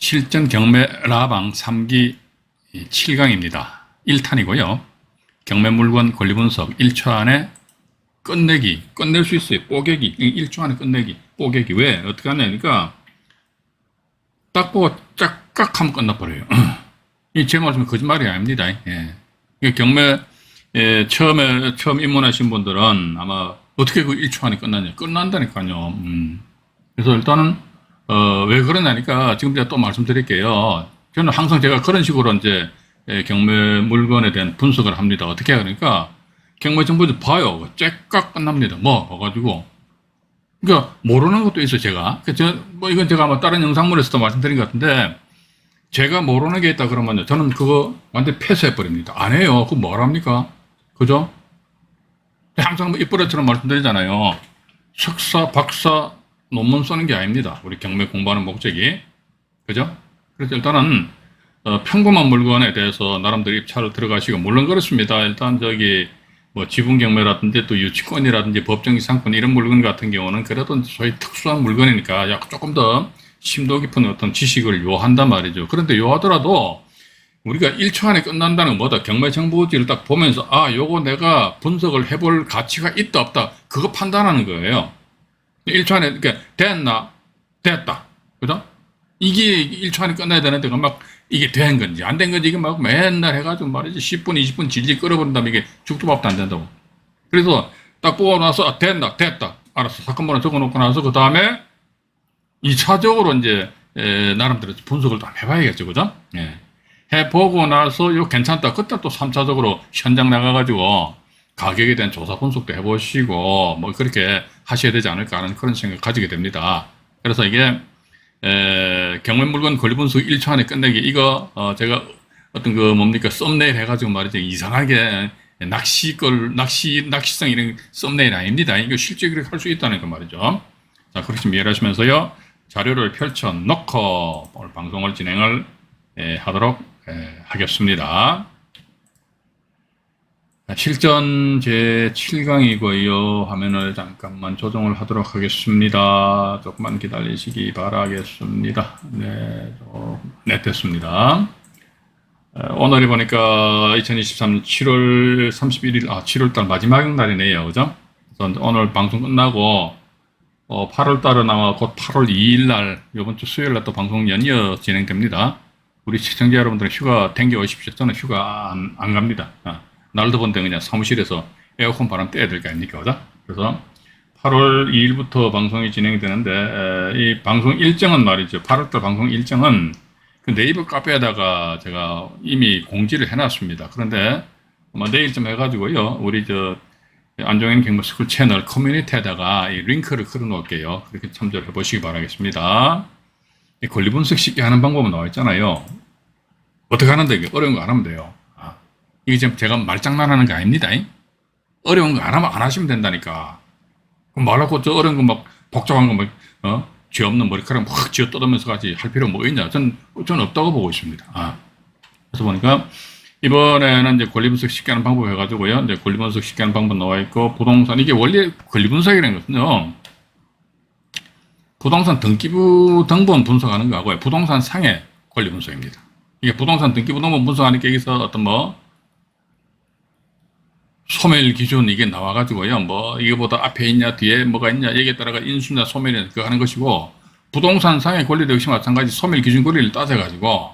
실전 경매 라방 3기 7강입니다. 1탄이고요. 경매 물건 권리 분석 1초 안에 끝낼 수 있어요. 뽀개기. 1초 안에 끝내기. 뽀개기. 왜? 어떻게 하냐니까 딱 보고 짝깍 하면 끝나버려요. 이 제 말씀은 거짓말이 아닙니다. 예. 경매 처음 입문하신 분들은 아마 어떻게 그 1초 안에 끝나냐. 끝난다니까요. 그래서 일단은 왜 그러냐니까 지금 제가 또 말씀드릴게요. 저는 항상 제가 그런 식으로 이제 경매 물건에 대한 분석을 합니다. 어떻게 하니까 경매 정보를 봐요. 째깍 끝납니다. 뭐 봐가지고 그러니까 모르는 것도 있어요. 제가 뭐 이건 제가 아마 다른 영상물에서도 말씀드린 것 같은데 제가 모르는 게 있다 그러면요 저는 그거 완전 폐쇄해 버립니다. 안 해요. 그거 뭐랍니까? 그죠? 항상 뭐 입버릇처럼 말씀드리잖아요. 석사, 박사 논문 쓰는 게 아닙니다. 우리 경매 공부하는 목적이. 그죠? 그래서 일단은, 평범한 물건에 대해서 나름대로 입찰을 들어가시고, 물론 그렇습니다. 일단 뭐 지분 경매라든지 또 유치권이라든지 법정기 상권 이런 물건 같은 경우는 그래도 소위 특수한 물건이니까 약간 조금 더 심도 깊은 어떤 지식을 요한단 말이죠. 그런데 요하더라도 우리가 1초 안에 끝난다는 건 뭐다? 경매 정보지를 딱 보면서, 요거 내가 분석을 해볼 가치가 있다, 없다. 그거 판단하는 거예요. 1초 안에, 그러니까, 됐다. 그죠? 이게 1초 안에 끝나야 되는데, 막, 이게 된 건지, 안 된 건지, 이게 막 맨날 해가지고 말이지, 10분, 20분 질질 끌어버린 다음에 이게 죽도 밥도 안 된다고. 그래서 딱 보고 나서, 됐다. 알았어. 사건 번호 적어 놓고 나서, 그 다음에 2차적으로 이제, 나름대로 분석을 좀 해봐야겠죠. 그죠? 예. 해보고 나서, 이거 괜찮다. 그때 또 3차적으로 현장 나가가지고, 가격에 대한 조사 분석도 해보시고 뭐 그렇게 하셔야 되지 않을까 하는 그런 생각을 가지게 됩니다. 그래서 이게 경매 물건 권리 분석 1초 안에 끝내기 이거 제가 어떤 그 뭡니까 썸네일 해가지고 말이죠 이상하게 낚시성 이런 썸네일 아닙니다. 이거 실제 그렇게 할 수 있다는 거 말이죠. 자 그렇게 이해하시면서요 자료를 펼쳐 놓고 오늘 방송을 진행을 하도록 하겠습니다. 실전 제7강이고요. 화면을 잠깐만 조정을 하도록 하겠습니다. 조금만 기다리시기 바라겠습니다. 네, 됐습니다. 오늘이 보니까 2023년 7월 31일, 7월달 마지막 날이네요. 그죠? 그래서 오늘 방송 끝나고 8월달은 아마 곧 8월 2일 날, 이번 주 수요일 날 또 방송 연이어 진행됩니다. 우리 시청자 여러분들은 휴가 땡겨 오십시오. 저는 휴가 안 갑니다. 날도 본데 그냥 사무실에서 에어컨 바람 떼야 될 거 아닙니까? 그죠? 그래서 8월 2일부터 방송이 진행이 되는데, 이 방송 일정은 말이죠. 8월달 방송 일정은 그 네이버 카페에다가 제가 이미 공지를 해놨습니다. 그런데 아마 내일쯤 해가지고요. 우리 안종현 경매스쿨 채널 커뮤니티에다가 이 링크를 걸어 놓을게요. 그렇게 참조를 해보시기 바라겠습니다. 이 권리 분석 쉽게 하는 방법은 나와 있잖아요. 어떻게 하는데 이게 어려운 거 안 하면 돼요. 이게 지금 제가 말장난하는 게 아닙니다. 어려운 거 안 하면 안 하시면 된다니까. 말하고 저 어려운 거 막 복잡한 거 막, 쥐 없는 머리카락 막 쥐어 뜯으면서 같이 할 필요가 뭐 있냐. 저는 없다고 보고 있습니다. 그래서 보니까 이번에는 이제 권리 분석 쉽게 하는 방법 해가지고요. 이제 권리 분석 쉽게 하는 방법 나와 있고, 부동산, 이게 원래 권리 분석이라는 것은요. 부동산 등기부 등본 분석하는 거하고요. 부동산 상해 권리 분석입니다. 이게 부동산 등기부 등본 분석하니까 여기서 어떤 소멸 기준 이게 나와가지고요. 뭐 이거보다 앞에 있냐 뒤에 뭐가 있냐 여기에 따라가 인수냐 소멸이냐 그거 하는 것이고, 부동산 상해 권리도 역시 마찬가지 소멸 기준 권리를 따져가지고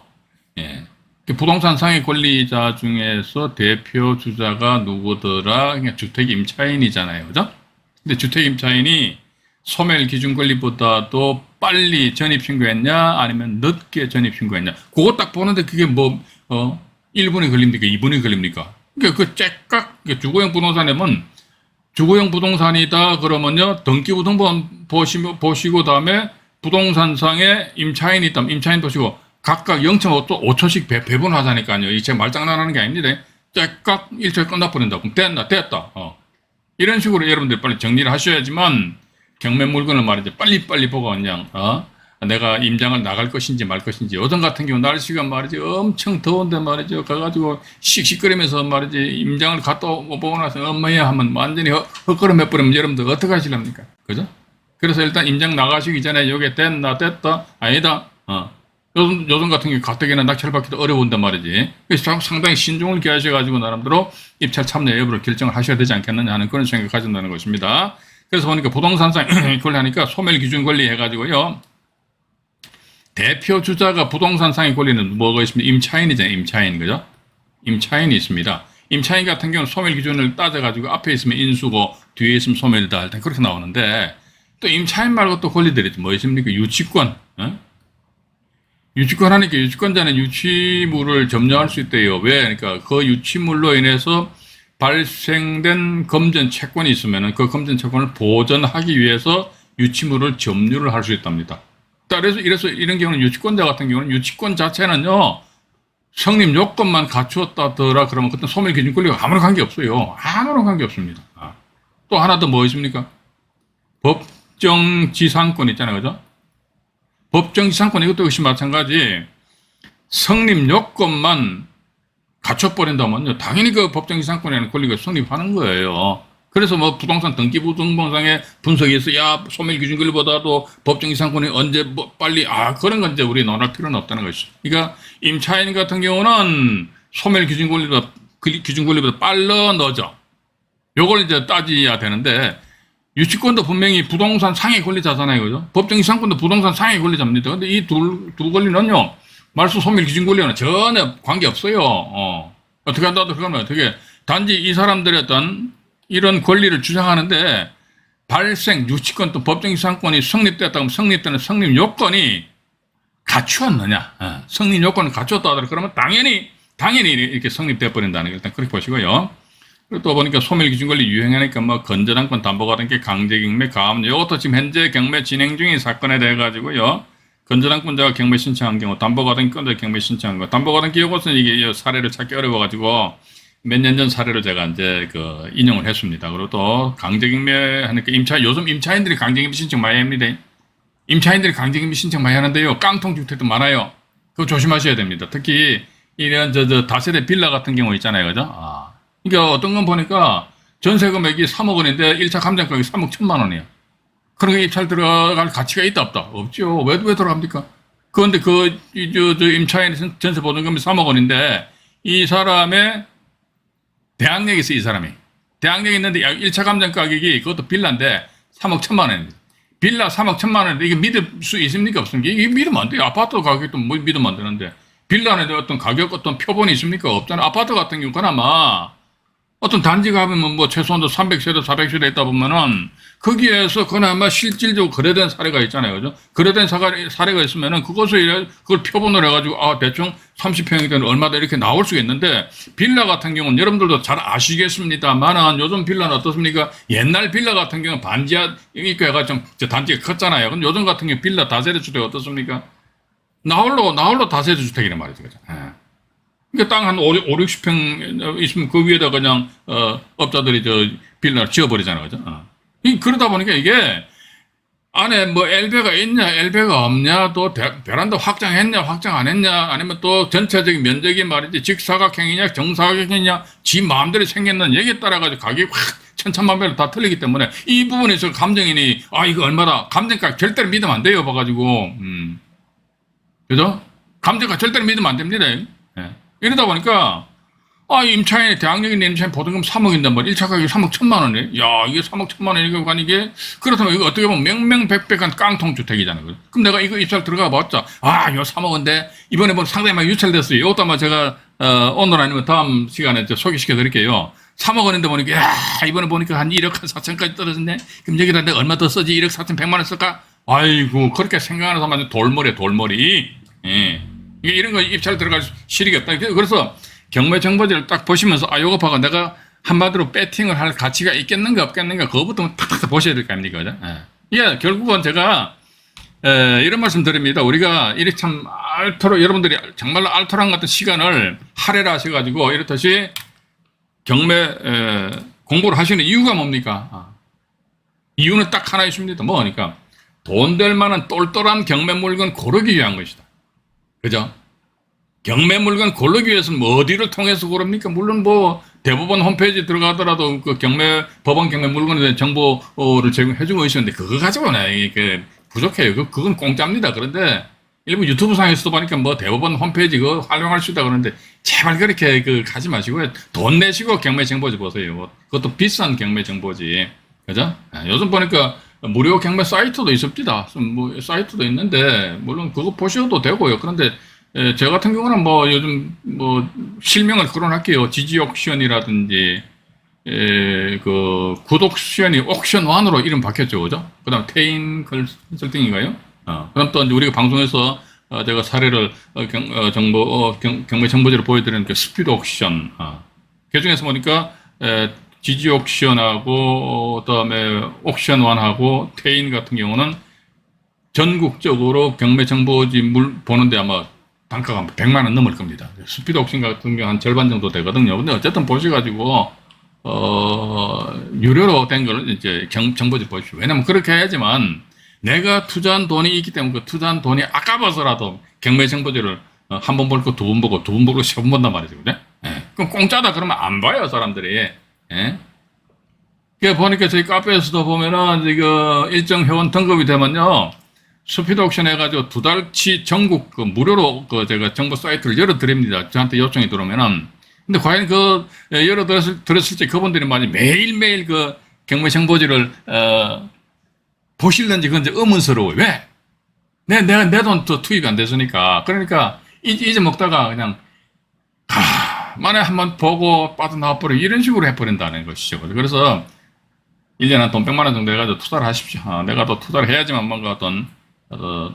부동산 상해 권리자 중에서 대표 주자가 누구더라? 그냥 주택 임차인이잖아요. 그죠? 근데 주택 임차인이 소멸 기준 권리보다도 빨리 전입 신고했냐 아니면 늦게 전입 신고했냐 그거 딱 보는데 그게 1분이 걸립니까? 2분이 걸립니까? 그 째깍 주거용 부동산이면 주거용 부동산이다 그러면요 등기부 등본 보시고 다음에 부동산상에 임차인이 있다면 임차인 보시고 각각 0.5초씩 배분하자니까요. 이 제 말장난하는 게 아닙니다. 째깍 1초에 끝나버린다. 그럼 됐다. 이런 식으로 여러분들 빨리 정리를 하셔야지만 경매 물건을 말이죠 빨리 보고 그냥 내가 임장을 나갈 것인지 말 것인지. 요즘 같은 경우 날씨가 말이죠 엄청 더운데 말이죠 가가지고 씩씩거리면서 말이지 임장을 갔다 오고 나서 엄마야 하면 완전히 헛걸음 해버리면 여러분들 어떻게 하시랍니까? 그죠? 그래서 일단 임장 나가시기 전에 요게 됐다 아니다 요즘 같은 경우 가뜩이나 낙찰 받기도 어려운단 말이지. 그래서 상당히 신중을 기하셔가지고 나름대로 입찰 참여 여부를 결정을 하셔야 되지 않겠느냐 하는 그런 생각을 가진다는 것입니다. 그래서 보니까 부동산상 권리하니까 소멸 기준 권리 해가지고요. 대표 주자가 부동산상의 권리는 뭐가 있습니까? 임차인이잖아요. 임차인, 그죠? 임차인이 있습니다. 임차인 같은 경우는 소멸 기준을 따져가지고 앞에 있으면 인수고 뒤에 있으면 소멸이다 할 때 그렇게 나오는데 또 임차인 말고 또 권리들이 뭐 있습니까? 유치권. 유치권 하니까 유치권자는 유치물을 점유할 수 있대요. 왜? 그러니까 그 유치물로 인해서 발생된 금전 채권이 있으면 그 금전 채권을 보전하기 위해서 유치물을 점유를 할 수 있답니다. 이래서 이런 경우는 유치권자 같은 경우는 유치권 자체는요, 성립 요건만 갖추었다더라 그러면 그때 소멸 기준 권리가 아무런 관계 없어요. 아무런 관계 없습니다. 또 하나 더 뭐 있습니까? 법정 지상권 있잖아요. 그죠? 법정 지상권 이것도 역시 마찬가지. 성립 요건만 갖춰버린다면요. 당연히 그 법정 지상권에는 권리가 성립하는 거예요. 그래서 뭐 부동산 등기부등본상의 분석에서 야 소멸 기준 권리보다도 법정 지상권이 언제 뭐 빨리 그런 건 이제 우리 논할 필요는 없다는 것이죠. 그러니까 임차인 같은 경우는 소멸 기준 권리보다 빨라 늦어. 요걸 이제 따져야 되는데 유치권도 분명히 부동산 상해 권리자잖아요, 그죠? 법정 지상권도 부동산 상해 권리자입니다. 근데 이 두 권리는요 말소 소멸 기준 권리와는 전혀 관계 없어요. 어떻게 한다고 그러면 어떻게 단지 이 사람들의 어떤 이런 권리를 주장하는데 발생 유치권 또 법정 지상권이 성립되었다면 성립되는 성립 요건이 갖추었느냐, 성립 요건을 갖추었다 하더라도 그러면 당연히 이렇게 성립돼 버린다는 걸 일단 그렇게 보시고요. 그리고 또 보니까 소멸 기준 권리 유행하니까 뭐 건전한권 담보가등기 강제경매 가압류 이것도 지금 현재 경매 진행 중인 사건에 대해 가지고요. 건전한권자가 경매 신청한 경우 담보가등기 건자 경매 신청한 거 담보가등기 이것은 이게 사례를 찾기 어려워가지고 몇 년 전 사례로 제가 이제 인용을 했습니다. 그리고 또 강제경매 하니까 요즘 임차인들이 강제경매 신청 많이 합니다. 임차인들이 강제경매 신청 많이 하는데요. 깡통주택도 많아요. 그거 조심하셔야 됩니다. 특히 이런 다세대 빌라 같은 경우 있잖아요. 그죠? 그러니까 어떤 건 보니까 전세 금액이 3억 원인데 1차 감정가격이 3억 1천만 원이에요. 그러니까 입찰 들어갈 가치가 있다 없다? 없죠. 왜 들어갑니까? 그런데 임차인 전세 보증금이 3억 원인데 이 사람의 대항력이 있어요. 이 사람이. 대항력이 있는데 1차 감정 가격이 그것도 빌라인데 3억 1천만 원입니다. 빌라 3억 1천만 원인데 이게 믿을 수 있습니까? 없습니까? 이게 믿으면 안 돼요. 아파트 가격도 뭐 믿으면 안 되는데 빌라는 어떤 가격 어떤 표본이 있습니까? 없잖아요. 아파트 같은 경우 그나마 어떤 단지가 하면 뭐 최소한도 300세대, 400세대 있다 보면은 거기에서 그나마 실질적으로 거래된 사례가 있잖아요. 그죠? 거래된 사례가 있으면은 그걸 표본을 해가지고 대충 30평이든 얼마다 이렇게 나올 수가 있는데 빌라 같은 경우는 여러분들도 잘 아시겠습니다만은 요즘 빌라는 어떻습니까? 옛날 빌라 같은 경우는 반지하 있고 해가지고 좀 단지가 컸잖아요. 근데 요즘 같은 경우 빌라 다세대 주택 어떻습니까? 나홀로 다세대 주택이란 말이죠. 그죠? 그러니까 땅 한 60평 있으면 그 위에다 그냥, 업자들이 빌라를 지어버리잖아요. 그죠? 그러다 보니까 이게 안에 뭐 엘베가 있냐, 엘베가 없냐, 또 베란다 확장했냐, 확장 안 했냐, 아니면 또 전체적인 면적이 말이지 직사각형이냐, 정사각형이냐, 지 마음대로 생겼는 여기에 따라가지고 가격이 확 천차만별로 다 틀리기 때문에 이 부분에서 감정인이 이거 얼마다, 감정가 절대로 믿으면 안 돼요. 봐가지고, 그죠? 감정가 절대로 믿으면 안 됩니다. 이러다 보니까, 임차인의 대항력 있는 임차인 보증금 3억인데, 1차 가격이 3억 1천만 원이네? 야, 이게 3억 1천만 원이니까, 이게, 그렇다면 이거 어떻게 보면 명명백백한 깡통주택이잖아요. 그럼 내가 이거 입찰 들어가 봤자, 요 3억인데, 이번에 상당히 많이 유찰됐어요. 이것도 아마 제가, 오늘 아니면 다음 시간에 소개시켜 드릴게요. 3억 원인데 보니까, 이번에 보니까 한 1억 4천까지 떨어졌네? 그럼 여기다 내가 얼마 더 써지? 1억 4천 100만 원 쓸까? 아이고, 그렇게 생각하는 사람은 돌머리. 이게 이런 거 입찰 들어갈 실익이 없다. 그래서 경매 정보지를 딱 보시면서 요거 봐가 내가 한마디로 배팅을 할 가치가 있겠는가 없겠는가 그거부터 탁탁 보셔야 될 거 아닙니까? 그죠? 이게 결국은 제가 이런 말씀 드립니다. 우리가 이렇게 참 여러분들이 정말로 알토란 같은 시간을 할애를 하셔가지고 이렇듯이 경매 공부를 하시는 이유가 뭡니까? 이유는 딱 하나 있습니다. 뭐니까 돈 될 만한 똘똘한 경매 물건 고르기 위한 것이다. 그죠? 경매 물건 고르기 위해서는 뭐 어디를 통해서 고릅니까? 물론 뭐 대법원 홈페이지 들어가더라도 그 법원 경매 물건에 대한 정보를 제공해주고 있었는데 그거 가지고는 이게 부족해요. 그건 공짜입니다. 그런데 일부 유튜브 상에서도 보니까 뭐 대법원 홈페이지 그거 활용할 수 있다 그러는데 제발 그렇게 그 가지 마시고요. 돈 내시고 경매 정보지 보세요. 뭐 그것도 비싼 경매 정보지. 그죠? 요즘 보니까 무료 경매 사이트도 있습니다. 뭐 사이트도 있는데 물론 그거 보셔도 되고요. 그런데 저 같은 경우는 뭐 요즘 뭐 실명을 거론할게요. 지지옥션이라든지 그 구독션이 옥션1으로 이름 바뀌었죠. 그죠? 그 다음 태인 컨설팅인가요? 그 다음 또 이제 우리가 방송에서 제가 사례를 경매 정보지를 보여드리는 그 스피드 옥션. 그 중에서 보니까 지지 옥션하고 그다음에 옥션1하고 태인 같은 경우는 전국적으로 경매 정보지 보는데 아마 단가가 100만 원 넘을 겁니다. 스피드 옥션 같은 경우 한 절반 정도 되거든요. 근데 어쨌든 보셔가지고 유료로 된 걸 이제 정보지 보십시오. 왜냐면 그렇게 해야지만 내가 투자한 돈이 있기 때문에 그 투자한 돈이 아까워서라도 경매 정보지를 한 번 볼 거 두 번 보고 두 번 보고 세 번 본단 말이죠. 그죠? 예. 그럼 공짜다 그러면 안 봐요, 사람들이. 예. 그 보니까 저희 카페에서도 보면은 이거 일정 회원 등급이 되면요. 스피드 옥션 해가지고 두 달치 전국 그 무료로 그 제가 정보 사이트를 열어드립니다. 저한테 요청이 들어오면은. 근데 과연 그 들었을 때 그분들이 매일매일 그 경매 정보지를 보실는지 그건 이제 의문스러워요. 왜? 내 돈 또 투입이 안 됐으니까. 그러니까 잊어먹다가 그냥 만에 한번 보고 빠져나와버려 이런 식으로 해버린다는 것이죠. 그래서 1년에 한 돈 100만 원 정도 해가지고 투자를 하십시오. 내가 또 투자를 해야지만 뭔가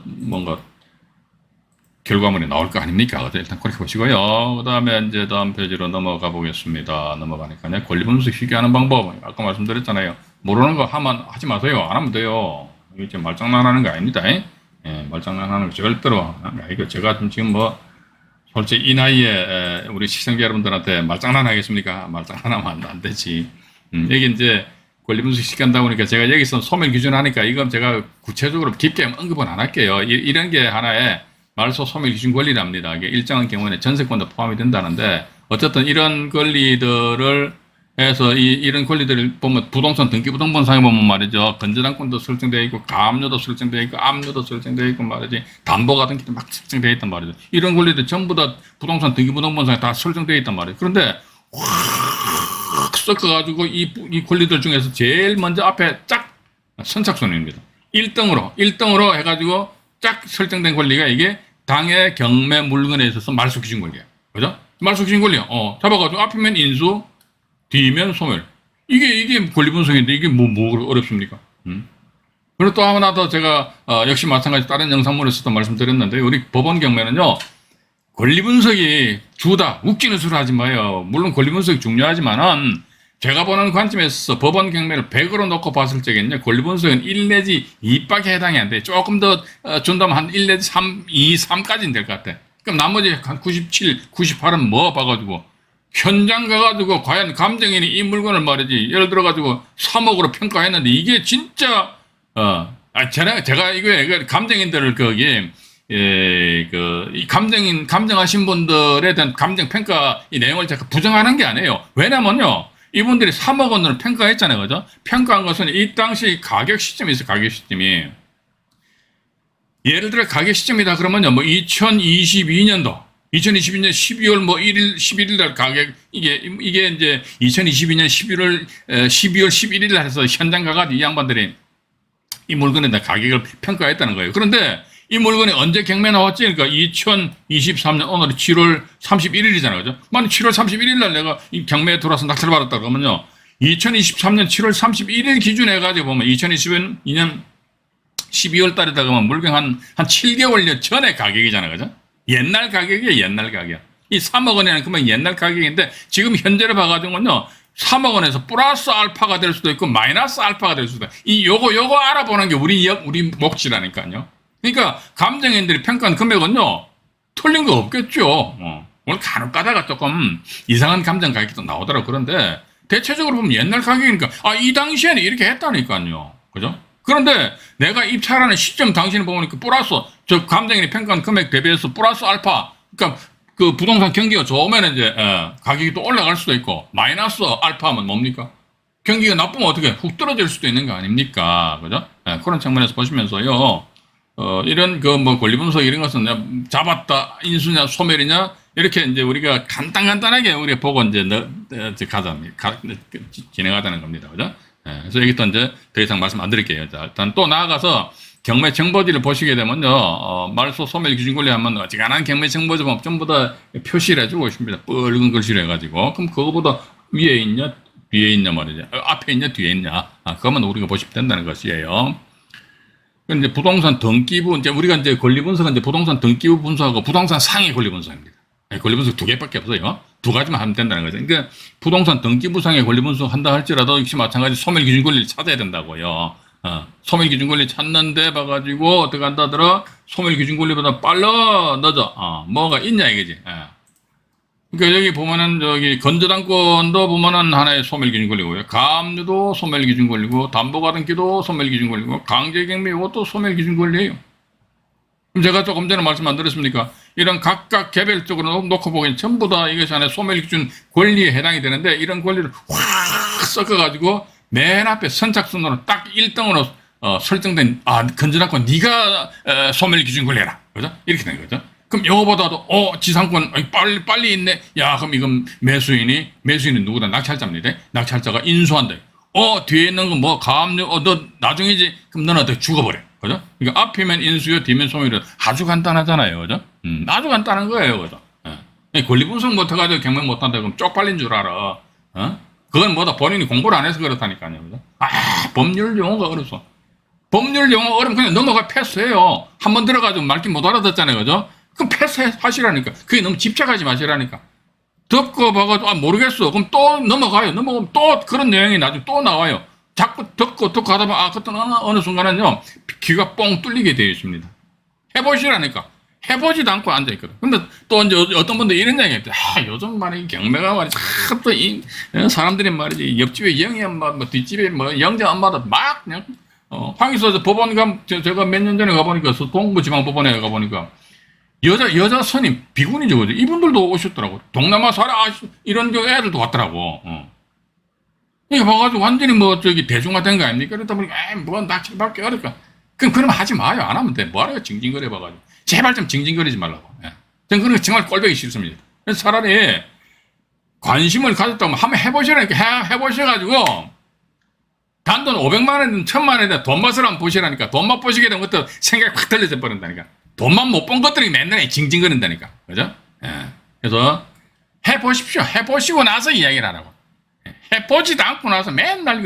뭔가 결과물이 나올 거 아닙니까? 일단 그렇게 보시고요. 그 다음에 이제 다음 페이지로 넘어가 보겠습니다. 넘어가니까요. 권리 분석 쉽게 하는 방법. 아까 말씀드렸잖아요. 모르는 거 하지 마세요. 안 하면 돼요. 이게 말장난하는 거 아닙니다. 예, 말장난하는 거 절대로. 이거 제가 지금 뭐 솔직히 이 나이에 우리 시청자 여러분들한테 말장난 하겠습니까? 말장난하면 안 되지. 여기 이제 권리 분석 시간다 보니까 제가 여기서 소멸 기준 하니까 이건 제가 구체적으로 깊게 언급은 안 할게요. 이런 게 하나의 말소 소멸 기준 권리랍니다. 이게 일정한 경우에는 전세권도 포함이 된다는데 어쨌든 이런 권리들을 해서 이런 권리들을 보면 부동산 등기부등본상에 보면 말이죠. 건전한권도 설정되어 있고 가압류도 설정되어 있고 압류도 설정되어 있고 말이지. 담보 같은 게도 막 설정되어 있단 말이죠. 이런 권리들 전부 다 부동산 등기부등본상에 다 설정되어 있단 말이에요. 그런데 확 섞어가지고 이 권리들 중에서 제일 먼저 앞에 쫙 선착순입니다. 1등으로 해가지고 쫙 설정된 권리가 이게 당해 경매 물건에 있어서 말소 기준 권리야. 그죠? 말소 기준 권리야. 잡아가지고 앞이면 인수, 뒤면 소멸. 이게 권리 분석인데 이게 뭐 어렵습니까? 그리고 또 하나 더 제가 역시 마찬가지 다른 영상물에서도 말씀드렸는데 우리 법원 경매는요. 권리 분석이 주다 웃기는 소리 하지 마요. 물론 권리 분석이 중요하지만은 제가 보는 관점에서 법원 경매를 100으로 놓고 봤을 적에는요. 권리 분석은 1 내지 2밖에 해당이 안 돼. 조금 더 준다면 한 1 내지 3, 2, 3까지는 될 것 같아. 그럼 나머지 한 97, 98은 뭐 봐가지고 현장 가가지고 과연 감정인이 이 물건을 말이지 예를 들어가지고 3억으로 평가했는데 이게 진짜 제가 이거 감정인들을 거기 이 감정하신 분들에 대한 감정 평가 이 내용을 제가 부정하는 게 아니에요. 왜냐면요. 이분들이 3억 원으로 평가했잖아요. 그죠? 평가한 것은 이 당시 가격 시점이 있어요. 가격 시점이. 예를 들어 가격 시점이다 그러면요. 뭐 2022년도 12월 뭐 1일, 11일 날 가격, 이게 이제 2022년 12월 11일 날 해서 현장 가가지고 이 양반들이 이 물건에 대한 가격을 평가했다는 거예요. 그런데 이 물건이 언제 경매 나왔지? 그러니까 2023년 오늘이 7월 31일이잖아요. 그죠? 만약 7월 31일 날 내가 이 경매에 들어와서 낙찰 받았다 그러면요. 2023년 7월 31일 기준 해가지고 보면 2022년 12월 달에다 그러면 물건 한 7개월 전에 가격이잖아요. 그죠? 옛날 가격이에요. 옛날 가격. 이 3억 원이라는 그만 옛날 가격인데 지금 현재를 봐가지고는요. 3억 원에서 플러스 알파가 될 수도 있고 마이너스 알파가 될 수도 있고 요거 알아보는 게 우리 몫이라니까요. 그러니까 감정인들이 평가한 금액은요. 틀린 거 없겠죠. 오늘 간혹 가다가 조금 이상한 감정 가격도 나오더라고. 그런데 대체적으로 보면 옛날 가격이니까 이 당시에는 이렇게 했다니까요. 그죠? 그런데 내가 입찰하는 시점 당시에 보니까 플러스 저 감정인이 평가한 금액 대비해서 플러스 알파 그러니까 그 부동산 경기가 좋으면 이제 가격이 또 올라갈 수도 있고 마이너스 알파면 뭡니까? 경기가 나쁘면 어떻게 훅 떨어질 수도 있는 거 아닙니까? 그죠? 그런 측면에서 보시면서요. 이런 그 뭐 권리분석 이런 것은 잡았다, 인수냐, 소멸이냐, 이렇게 이제 우리가 간단하게 우리가 보고 이제 진행하자는 겁니다. 그죠? 예, 그래서 여기 또 이제 더 이상 말씀 안 드릴게요. 자, 일단 또 나아가서 경매 정보지를 보시게 되면요, 말소 소멸 기준 권리 하면 어지간한 경매 정보지 보면 전부 다 표시를 해주고 있습니다. 뻘건 글씨로 해가지고. 그럼 그거보다 위에 있냐, 뒤에 있냐 말이죠. 앞에 있냐, 뒤에 있냐. 그거만 우리가 보시면 된다는 것이에요. 근데 부동산 등기부, 이제 우리가 이제 권리 분석은 이제 부동산 등기부 분석하고 부동산 상해 권리 분석입니다. 권리 분석 두 개밖에 없어요. 두 가지만 하면 된다는 거죠. 그러니까 부동산 등기부 상해 권리 분석 한다 할지라도 역시 마찬가지 소멸 기준 권리를 찾아야 된다고요. 소멸 기준 권리 찾는데 봐가지고 어떻게 한다더라? 소멸 기준 권리보다 빨라, 늦어. 뭐가 있냐 이거지. 그러니까 여기 보면은 저기 건저당권도 보면은 하나의 소멸 기준 권리고요. 가압류도 소멸 기준 권리고, 담보가등기도 소멸 기준 권리고, 강제경매 이것도 소멸 기준 권리예요. 그럼 제가 조금 전에 말씀 안 드렸습니까? 이런 각각 개별적으로 놓고 보기엔 전부 다 이것이 하나의 소멸 기준 권리에 해당이 되는데, 이런 권리를 확 섞어가지고 맨 앞에 선착순으로 딱 1등으로 설정된 건전한권 네가 소멸 기준 권리해라, 그죠? 이렇게 된 거죠. 그럼 이거보다도 지상권 빨리 있네. 야, 그럼 이건 매수인이 누구다? 낙찰자입니다. 낙찰자가 인수한다. 뒤에 있는 건 뭐 가압류 너 나중이지. 그럼 너는 어떻게 죽어버려, 그죠? 그러니까 앞이면 인수요, 뒤면 소멸이요. 아주 간단하잖아요, 그죠? 아주 간단한 거예요, 그죠? 권리 분석 못해가지고 경매 못한다 그럼 쪽팔린 줄 알아. 그건 뭐다 본인이 공부를 안 해서 그렇다니까요, 그죠? 법률 용어가 어려서. 법률 용어 어려면 그냥 넘어가 패스해요. 한번 들어가지고 말귀 못 알아듣잖아요, 그죠? 그럼 패스하시라니까. 그게 너무 집착하지 마시라니까. 듣고 봐가지고 모르겠어. 그럼 또 넘어가요. 넘어가면 또 그런 내용이 나중에 또 나와요. 자꾸 듣고 하다 보면 그때 어느 순간은요 귀가 뻥 뚫리게 되어 있습니다. 해보시라니까. 해보지도 않고 앉아있거든. 근데 또 이제 어떤 분들 이런 얘기 했대. 요즘 말이 경매가 말이지. 또 사람들이 말이지. 옆집에 영희 엄마, 뒷집에 영자 엄마도 막 그냥 황희서 법원 제가 몇 년 전에 가보니까 동부지방법원에 가보니까 여자 선임 비군이죠, 그죠? 이분들도 오셨더라고. 동남아 이런 애들도 왔더라고. 이게 봐가지고 완전히 대중화된 거 아닙니까? 그러다 보니까 뭐 낙찰받기 어렵까. 그러면 하지 마요. 안 하면 돼. 뭐하러 징징거려 봐가지고. 제발 좀 징징거리지 말라고. 전 그런 거 정말 꼴보기 싫습니다. 그래서 차라리 관심을 가졌다면 한번 해보시라니까. 해보셔가지고 단돈 500만 원이든 1000만 원이든 돈 맛을 한번 보시라니까. 돈 맛 보시게 되면 그것도 생각이 확 달려져 버린다니까. 돈만 못 본 것들이 맨날 징징거린다니까. 그죠? 그래서 해보십시오. 해보시고 나서 이야기를 하라고. 해보지도 않고 나서 맨날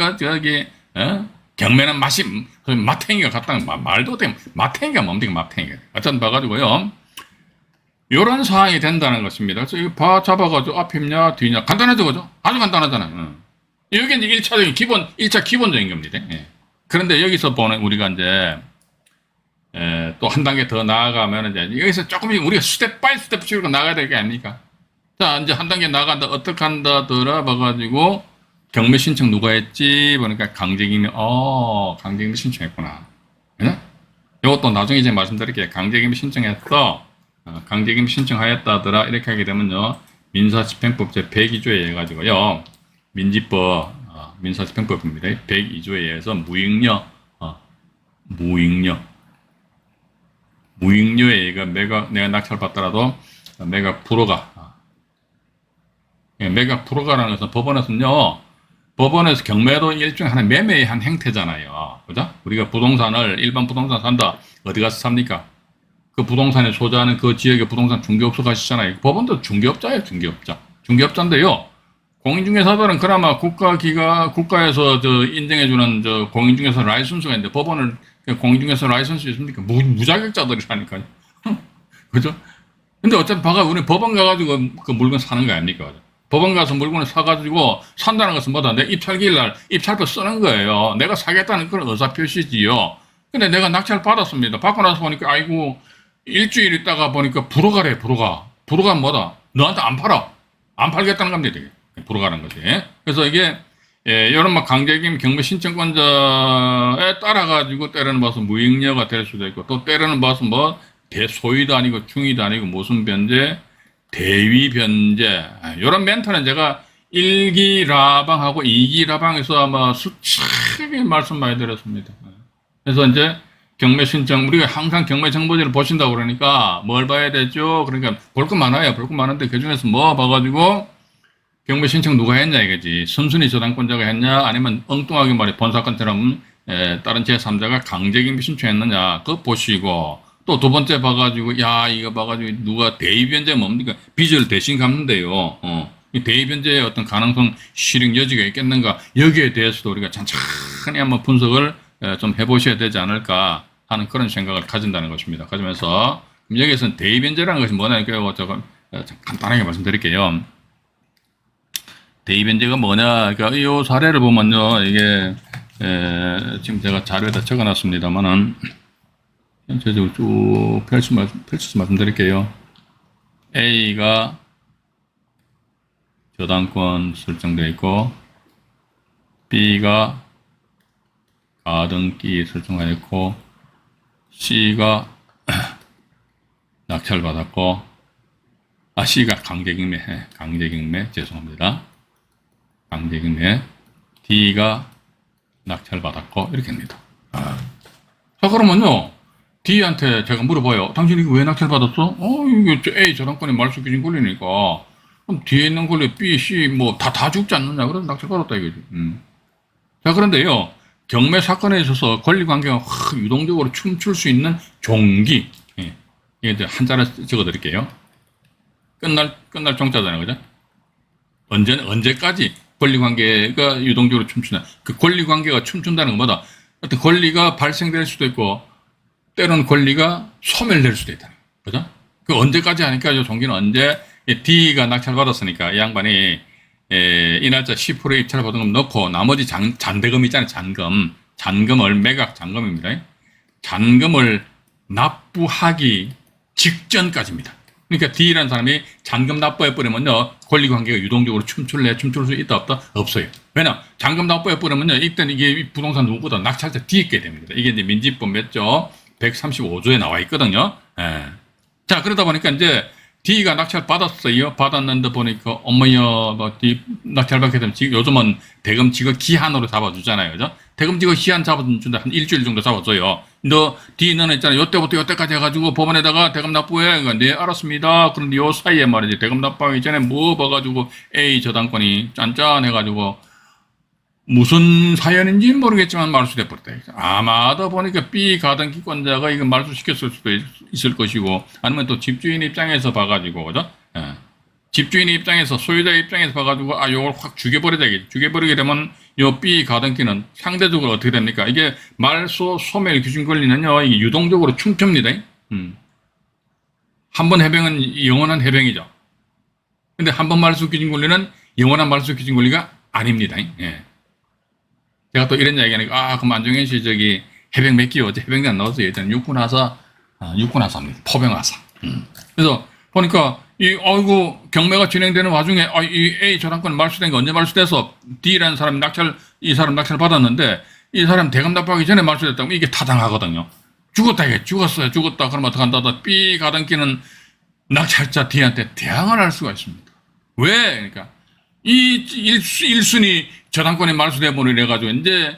경매는 마탱이가 같다는 말도 되면 마탱이가 뭡니까? 마탱이가. 어쨌든 봐가지고요. 요런 상황이 된다는 것입니다. 그래서 이거 잡아가지고 앞이냐 뒤냐 간단하죠, 그죠? 아주 간단하잖아요. 여기 이제 1차 기본적인 겁니다. 그런데 여기서 보는 우리가 이제 또 한 단계 더 나아가면 이제 여기서 조금씩 우리가 스텝 바이 스텝식으로 나가야 될 게 아닙니까? 자, 이제 한 단계 나간다. 어떻게 한다더라 봐가지고 경매 신청 누가 했지? 보니까 강제경매 신청했구나. 이것도 나중에 이제 말씀드릴게요. 강제경매 신청했어. 강제경매 신청하였다더라. 이렇게 하게 되면요. 민사집행법 제102조에 의해 가지고요. 민지법 민사집행법입니다. 102조에 의해서 무익료에 의해 내가 낙찰받더라도 매각 불허가라는 것은 법원에서 경매도 일종의 하나의 매매의 한 행태잖아요. 그죠? 우리가 일반 부동산 산다. 어디 가서 삽니까? 그 부동산에 소유하는 그 지역의 부동산 중개업소 가시잖아요. 법원도 중개업자예요, 중개업자인데요. 공인중개사들은 그나마 국가에서 인정해주는 공인중개사 라이선스가 있는데 법원은 공인중개사 라이선스 있습니까? 무자격자들이라니까요. 그죠? 근데 어차피 우리 법원 가가지고 그 물건 사는 거 아닙니까? 법원 가서 물건을 사가지고 산다는 것은 뭐다? 내 입찰기일 날 입찰표 쓰는 거예요. 내가 사겠다는 그런 의사표시지요. 근데 내가 낙찰 받았습니다. 받고 나서 보니까 일주일 있다가 보니까 불허가래, 불허가. 불허가는 뭐다? 너한테 안 팔아. 안 팔겠다는 겁니다. 불허가는 거지. 그래서 이게 이런 강제경매 경매 신청권자에 따라가지고 때려는 봐서 무익료가 될 수도 있고 또 때려는 봐서 대소위도 아니고 중위도 아니고 무슨 변제, 대위 변제. 이런 멘트는 제가 1기 라방하고 2기 라방에서 아마 수차게 말씀 많이 드렸습니다. 그래서 이제 경매 신청, 우리가 항상 경매 정보지를 보신다고 그러니까 뭘 봐야 되죠? 그러니까 볼 거 많아요. 볼 거 많은데 그 중에서 뭐 봐가지고 경매 신청 누가 했냐 이거지. 순순히 저당권자가 했냐 아니면 엉뚱하게 말해 본사건처럼 다른 제3자가 강제경비 신청했느냐 그거 보시고 또 두 번째 봐가지고 야 이거 봐가지고 누가 대의변제 뭡니까? 빚을 대신 갚는데요. 이 대의변제의 어떤 가능성 실행 여지가 있겠는가 여기에 대해서도 우리가 천천히 한번 분석을 좀 해보셔야 되지 않을까 하는 그런 생각을 가진다는 것입니다. 가지면서 여기에서는 대의변제라는 것이 뭐냐 이거 제가 간단하게 말씀드릴게요. 대의변제가 뭐냐 그러니까 이 사례를 보면요 이게 지금 제가 자료에다 적어놨습니다만은 전체적으로 쭉 펼쳐서 말씀드릴게요. A가 저당권 설정되어 있고 B가 가등기 설정되어 있고 C가 낙찰받았고 C가 강제경매 죄송합니다. 강제경매 D가 낙찰받았고 이렇게 합니다. 자 그러면요 D한테 제가 물어봐요. 당신 이거 왜 낙찰받았어? 이게 A 저당권에 말소기준 권리니까 그럼 뒤에 있는 권리 B, C 뭐 다 죽지 않느냐 그래서 낙찰받았다 이거지. 자 그런데요 경매 사건에 있어서 권리관계가 유동적으로 춤출 수 있는 종기 이게 한자를 적어드릴게요. 끝날 종자잖아요, 그죠? 언제까지 권리관계가 유동적으로 춤추냐? 그 권리관계가 춤춘다는 것보다 어떤 권리가 발생될 수도 있고 때로는 권리가 소멸될 수도 있다. 그죠? 그 언제까지 하니까 이 종기는 언제 D가 낙찰받았으니까 이 양반이 이 날짜 10% 입찰 보증금 넣고 나머지 잔대금 있잖아요. 잔금을 매각 잔금입니다. 잔금을 납부하기 직전까지입니다. 그러니까 D라는 사람이 잔금 납부해버리면요 권리관계가 유동적으로 춤출 수 있다 없다? 없어요. 왜냐 잔금 납부해버리면요 이때는 이게 부동산 누구보다 낙찰자 뒤에 있게 됩니다. 이게 이제 민지법 몇 조 135조에 나와 있거든요. 자 그러다 보니까 이제 D가 낙찰 받았어요. 받았는데 보니까 어머야 뭐 D 낙찰 받게 되면 요즘은 대금 지급 기한으로 잡아주잖아요. 그죠? 대금 지급 기한 잡아준다 한 일주일 정도 잡아줘요. 너 D는 있잖아요. 요때부터 요때까지 해가지고 법원에다가 대금 납부해. 그러니까 네 알았습니다. 그런데 요 사이에 말이지 대금 납부하기 전에 뭐 봐가지고 A 저당권이 짠짠해가지고 무슨 사연인지 모르겠지만 말수돼 버렸다. 아마도 보니까 B 가등기권자가 이거 말수시켰을 수도 있을 것이고, 아니면 또 집주인 입장에서 봐가지고, 그죠? 집주인 입장에서, 소유자 입장에서 봐가지고, 요걸 확 죽여버리자. 죽여버리게 되면, 요 B 가등기는 상대적으로 어떻게 됩니까? 이게 말소 소멸 기준 권리는요, 이게 유동적으로 춤춥니다. 한 번 해병은 영원한 해병이죠. 근데 한 번 말소 기준 권리는 영원한 말소 기준 권리가 아닙니다. 예. 제가 또 이런 이야기 하니까, 그럼 안정현 씨 저기 해병 몇 기요? 어제 해병대 안 나왔어요. 일단 육군하사 합니다. 포병하사. 그래서 보니까 아이고 경매가 진행되는 와중에 이 A 저당권 말소된 게 언제 말소돼서 D라는 사람이 이 사람 낙찰 받았는데 이 사람 대금 납부하기 전에 말소됐다면 이게 타당하거든요. 죽었다 이게 죽었다. 그럼 어떡한다? B 가등기는 낙찰자 D한테 대항을 할 수가 있습니다. 왜? 그러니까 이 1순위 저당권에 말소돼 버리려 가지고 이제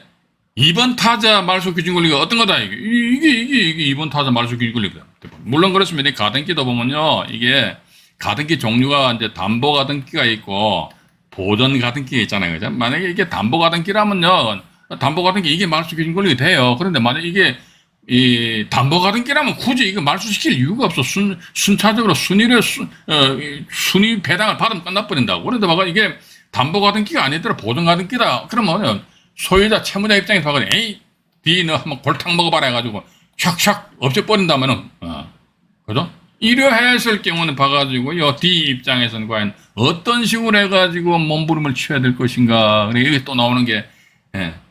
2번 타자 말소 기준 권리가 어떤 거다 이게 2번 타자 말소 기준 권리입니다. 물론 그렇습니다. 이 가등기도 보면요 이게 가등기 종류가 이제 담보 가등기가 있고 보전 가등기가 있잖아요. 그죠? 만약에 이게 담보 가등기라면요 담보 가등기 이게 말소 기준 권리가 돼요. 그런데 만약 이게 이 담보 가등기라면 굳이 이거 말소시킬 이유가 없어. 순차적으로 순위 배당을 받으면 끝나버린다고. 그런데 봐가 이게 담보 가등기가 아니더라 보전 가등기다. 그러면 소유자 채무자 입장에서 봐가 에이 D 너 한번 골탕 먹어봐라 해가지고 샥샥 없애버린다면은 그죠? 이러했을 경우는 봐가지고요 D 입장에서는 과연 어떤 식으로 해가지고 몸부림을 쳐야 될 것인가. 이게 또 나오는 게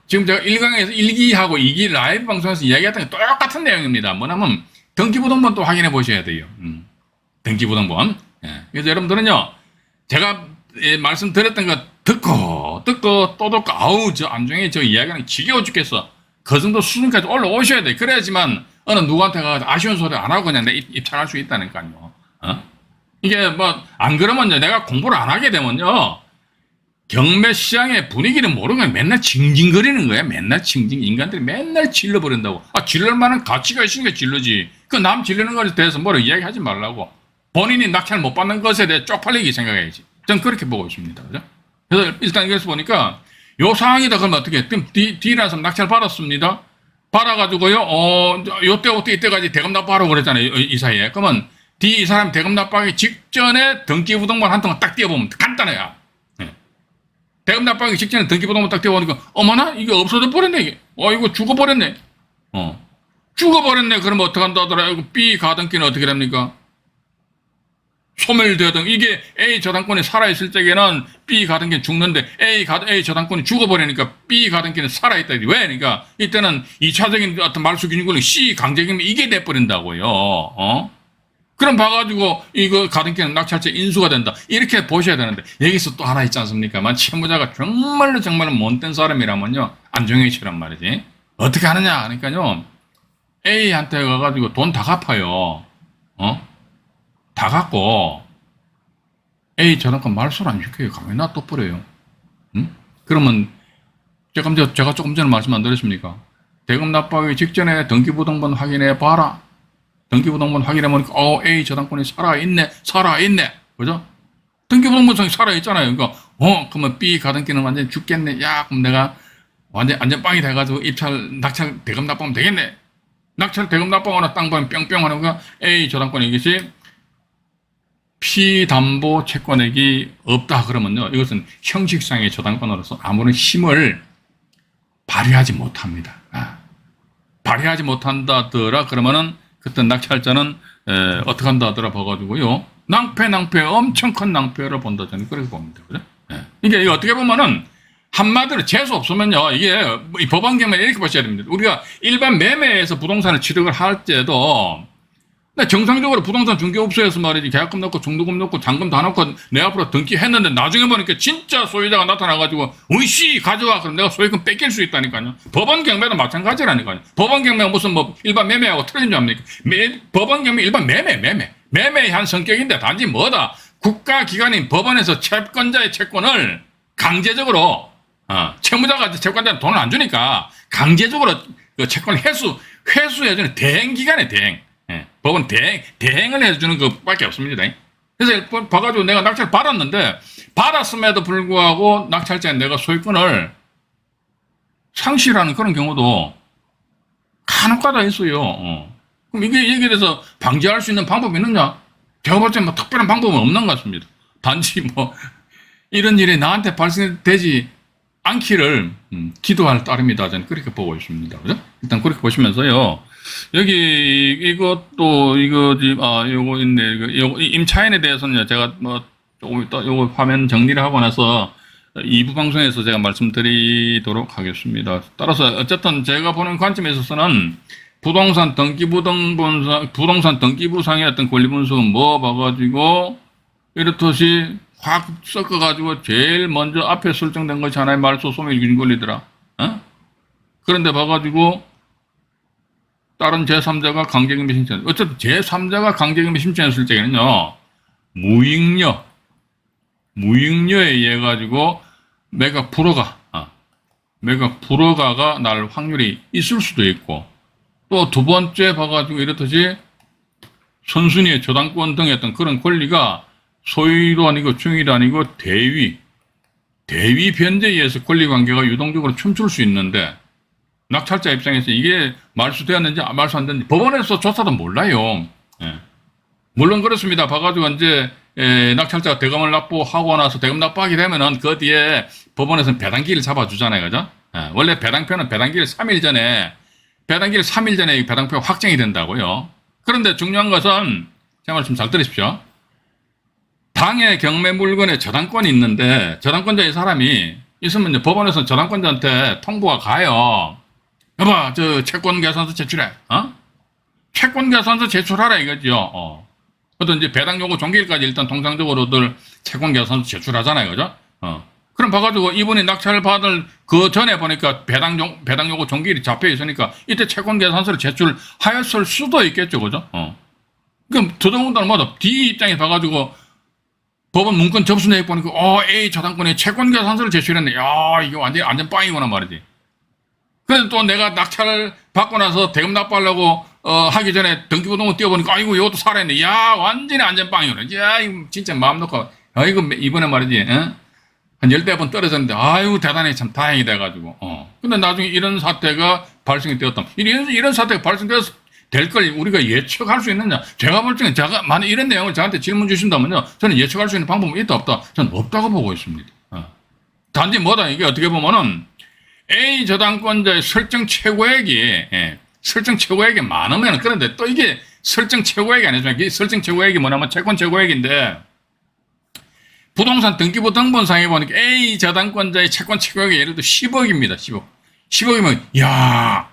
지금 제가 1강에서 1기하고 2기 라이브 방송에서 이야기했던 게 똑같은 내용입니다. 뭐냐면 등기부등본 또 확인해 보셔야 돼요. 등기부등본. 그래서 여러분들은요 제가 말씀드렸던 거 듣고 또 듣고 저 안중에 저 이야기하는 지겨워 죽겠어. 그 정도 수준까지 올라오셔야 돼. 그래야지만 어느 누구한테 가서 아쉬운 소리 안 하고 그냥 내 입찰할 수 있다니까요. 이게 뭐 안 그러면요 내가 공부를 안 하게 되면요 경매 시장의 분위기는 모르는 거야. 맨날 징징거리는 거야. 맨날 인간들이 맨날 질러버린다고. 아, 질릴 만한 가치가 있으니까 질러지. 그 남 질르는 것에 대해서 뭐라 이야기하지 말라고. 본인이 낙찰 못 받는 것에 대해 쪽팔리게 생각해야지. 전 그렇게 보고 있습니다. 그죠? 그래서 일단 여기서 보니까 요 상황이다 그러면 어떻게 해? D라는 사람 낙찰 받았습니다. 받아가지고요, 요때 이때까지 대금 납부하라고 그랬잖아요. 이 사이에. 그러면 D 이 사람 대금 납부하기 직전에 등기부등본 한 통을 딱 띄워보면 간단해요. 네. 대금 납부하기 직전에 등기부등본 딱 띄워보니까 어머나 이게 없어져 버렸네. 이게. 이거 죽어버렸네. 죽어버렸네. 그러면 어떡한다 하더라. 이거 B 가등기는 어떻게 됩니까? 소멸되든 이게 A 저당권이 살아있을 적에는 B 가등기는 죽는데 A 저당권이 죽어버리니까 B 가등기는 살아있다. 왜? 그러니까 이때는 2차적인 어떤 말소기준권이 C 강제기면 이게 돼버린다고요. 그럼 봐가지고 이거 가등기는 낙찰자 인수가 된다. 이렇게 보셔야 되는데 여기서 또 하나 있지 않습니까? 채무자가 정말로 못된 사람이라면요 안정해지란 말이지. 어떻게 하느냐 그러니까요 A한테 가가지고 돈 다 갚아요. 다 갖고 A 저당권 말소를 안 시켜요. 가만히 놔둬버려요. 그러면 제가 조금 전에 말씀 안 드렸습니까? 대금 납부하기 직전에 등기부등본 확인해 봐라. 등기부등본 확인해 보니까 A 저당권이 살아있네. 그죠? 등기부등본상이 살아있잖아요. 그러니까 그러면 B 가등기는 완전히 죽겠네. 야 그럼 내가 완전 빵이 돼가지고 낙찰 대금 납부하면 되겠네. 낙찰 대금 납부하거나 땅 보면 뿅뿅 하는 거가 A 저당권이 이것이 피담보 채권액이 없다 그러면요 이것은 형식상의 저당권으로서 아무런 힘을 발휘하지 못합니다. 발휘하지 못한다더라 그러면은 그때 낙찰자는 어떻게 한다 하더라 봐가지고요 낭패 엄청 큰 낭패를 본다 저는 그렇게 봅니다. 그죠? 이게 어떻게 보면은 한마디로 재수 없으면요 이게 법원 경매를 이렇게 보셔야 됩니다. 우리가 일반 매매에서 부동산을 취득을 할 때도 정상적으로 부동산 중개업소에서 말이지 계약금 넣고 중도금 넣고 잔금 다 넣고 내 앞으로 등기했는데 나중에 보니까 진짜 소유자가 나타나가지고 으이씨 가져와 그럼 내가 소유권 뺏길 수 있다니까요. 법원 경매도 마찬가지라니까요. 법원 경매가 무슨 일반 매매하고 틀린 줄 압니까? 법원 경매 일반 매매의 한 성격인데 단지 뭐다 국가기관인 법원에서 채권자의 채권을 강제적으로 채무자가 채권자한테 돈을 안 주니까 강제적으로 그 채권을 회수해주는 대행기관의 대행. 법은 대행을 해주는 것밖에 없습니다. 그래서 봐가지고 내가 낙찰 받았는데 받았음에도 불구하고 낙찰자에 내가 소유권을 상실하는 그런 경우도 간혹가다 있어요. 그럼 여기에 대해서 방지할 수 있는 방법이 있느냐? 제가 볼 때 특별한 방법은 없는 것 같습니다. 단지 이런 일이 나한테 발생되지 않기를 기도할 따름이다. 저는 그렇게 보고 있습니다. 그죠? 일단 그렇게 보시면서요. 여기 이것도 요거 있네. 요거 임차인에 대해서는 제가 조금 이따 요거 화면 정리를 하고 나서 2부 방송에서 제가 말씀드리도록 하겠습니다. 따라서 어쨌든 제가 보는 관점에 있어서는 부동산 등기부상의 어떤 권리분석은 봐가지고 이렇듯이 확 섞어가지고 제일 먼저 앞에 설정된 것이 하나의 말소 소멸 기준 권리더라. 그런데 봐가지고 다른 제3자가 강제경매 신청. 어쨌든 제3자가 강제경매 신청했을 때에는요, 무익녀에 의해 가지고 매각 불허가가 날 확률이 있을 수도 있고, 또 두 번째 봐가지고 이렇듯이 선순위의 저당권 등의 어떤 그런 권리가 소유도 아니고 중위도 아니고 대위 변제에 의해서 권리관계가 유동적으로 춤출 수 있는데 낙찰자 입장에서 이게 말소되었는지 말소 안 됐는지 법원에서 조사도 몰라요. 물론 그렇습니다. 봐가지고 이제 낙찰자가 대금을 납부하고 나서 대금 납부하게 되면은 그 뒤에 법원에서는 배당기를 잡아주잖아요. 그죠? 원래 배당표는 배당기를 3일 전에 배당표가 확정이 된다고요. 그런데 중요한 것은 제 말씀 잘 들으십시오. 당의 경매 물건에 저당권이 있는데 저당권자의 사람이 있으면 이제 법원에서 저당권자한테 통보가 가요. 여봐, 저 채권 계산서 제출해. 채권 계산서 제출하라 이거죠. 어떤 이제 배당 요구 종결까지 일단 통상적으로들 채권 계산서 제출하잖아요. 그죠? 그럼 봐가지고 이분이 낙찰을 받을 그 전에 보니까 배당 요구 종결이 잡혀 있으니까 이때 채권 계산서를 제출하였을 수도 있겠죠. 그죠? 그럼 더더군다나 D 입장에 봐가지고 법원 문건 접수 내역 보니까 A 저당권에 채권계산서를 제출했네. 야, 이게 완전히 안전 빵이구나 말이지. 그래서 또 내가 낙찰을 받고 나서 대금 납부하려고 하기 전에 등기부등본 띄워보니까 아이고 이것도 살아있네. 야, 완전히 안전빵이구나. 야, 이거 진짜 마음 놓고 이거 이번에 말이지 한 10대 번 떨어졌는데 아이고 대단히 참 다행이 돼가지고 근데 나중에 이런 사태가 발생이 되었다. 이런 사태가 발생되었을 될 걸 우리가 예측할 수 있느냐? 제가 볼 때는 제가 만약 이런 내용을 저한테 질문 주신다면요, 저는 예측할 수 있는 방법은 있다 없다? 저는 없다고 보고 있습니다. 단지 뭐다, 이게 어떻게 보면은 A 저당권자의 설정 최고액이 설정 최고액이 많으면, 그런데 또 이게 설정 최고액이 아니잖아요. 이 설정 최고액이 뭐냐면 채권 최고액인데, 부동산 등기부 등본상에 보니까 A 저당권자의 채권 최고액이 예를 들어 10억입니다. 10억. 10억이면 야,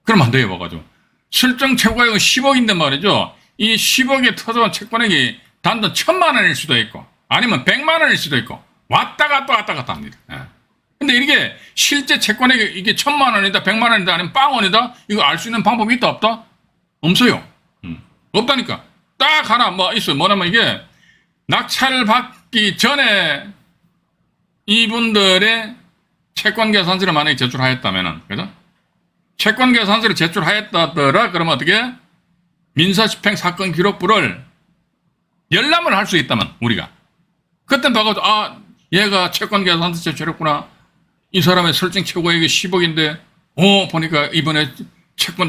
그럼 안 돼요. 봐가지고 설정 최고액은 10억인데 말이죠. 이 10억에 터져온 채권액이 단돈 1000만 원일 수도 있고 아니면 100만 원일 수도 있고 왔다 갔다 합니다. 근데 이게 실제 채권액이 이게 1000만 원이다 100만 원이다 아니면 빵원이다 이거 알 수 있는 방법이 있다 없다? 없어요. 없다니까. 딱 하나 뭐 있어요. 뭐냐면 이게 낙찰을 받기 전에 이분들의 채권계산서를 만약에 제출하였다면은, 그죠? 채권계산서를 제출하였다더라, 그러면 어떻게? 민사집행 사건 기록부를 열람을 할 수 있다면, 우리가. 그때 봐가지고, 얘가 채권계산서 제출했구나. 이 사람의 설정 최고액이 10억인데, 보니까 이번에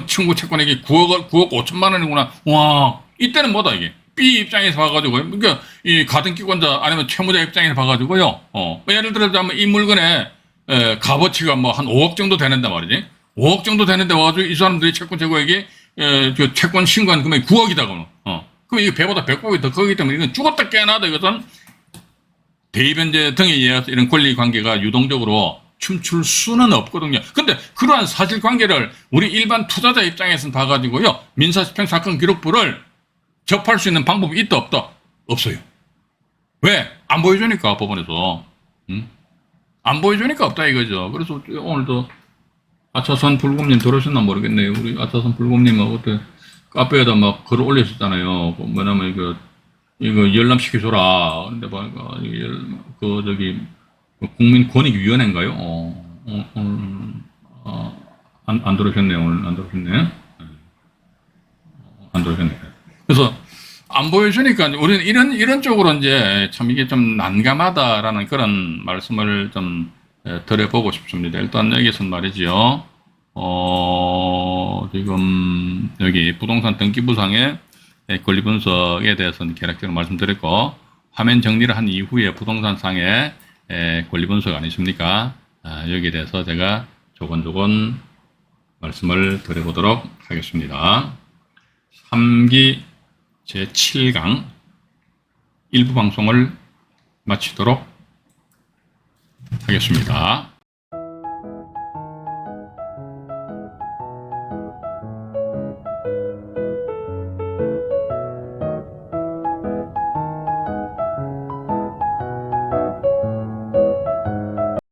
청구 채권액이 9억 5천만 원이구나. 와, 이때는 뭐다, 이게? B 입장에서 봐가지고, 그러니까 이 가등기권자 아니면 채무자 입장에서 봐가지고요. 예를 들어서 이 물건의 값어치가 뭐 한 5억 정도 되는데 말이지. 5억 정도 되는데 와가지고 이 사람들이 채권 최고액이 그 채권 신고한 금액이 9억이다 그러면. 그럼 이게 배보다 100억이 더 크기 때문에 이건 죽었다 깨어나다 이것은 대의변제 등에 의해서 이런 권리 관계가 유동적으로 춤출 수는 없거든요. 근데 그러한 사실관계를 우리 일반 투자자 입장에서는 봐가지고요. 민사집행 사건 기록부를 접할 수 있는 방법이 있다 없다? 없어요. 왜? 안 보여주니까 법원에서. 안 보여주니까 없다 이거죠. 그래서 오늘도 아차산 불곰님 들으셨나 모르겠네요. 우리 아차산 불곰님하고 그때 카페에다 막 글을 올렸었잖아요. 뭐냐면 이거 열람시켜줘라. 근데 보니까 국민권익위원회인가요? 안 들으셨네요. 오늘 안 들으셨네. 안 들으셨네. 그래서 안 보여주니까 우리는 이런 쪽으로 이제 참 이게 좀 난감하다라는 그런 말씀을 좀 드려보고 싶습니다. 일단 여기서는 말이지요. 지금 여기 부동산 등기부상의 권리 분석에 대해서는 개략적으로 말씀드렸고, 화면 정리를 한 이후에 부동산상의 권리 분석 아니십니까? 여기에 대해서 제가 조곤조곤 말씀을 드려보도록 하겠습니다. 3기 제7강 일부 방송을 마치도록 하겠습니다.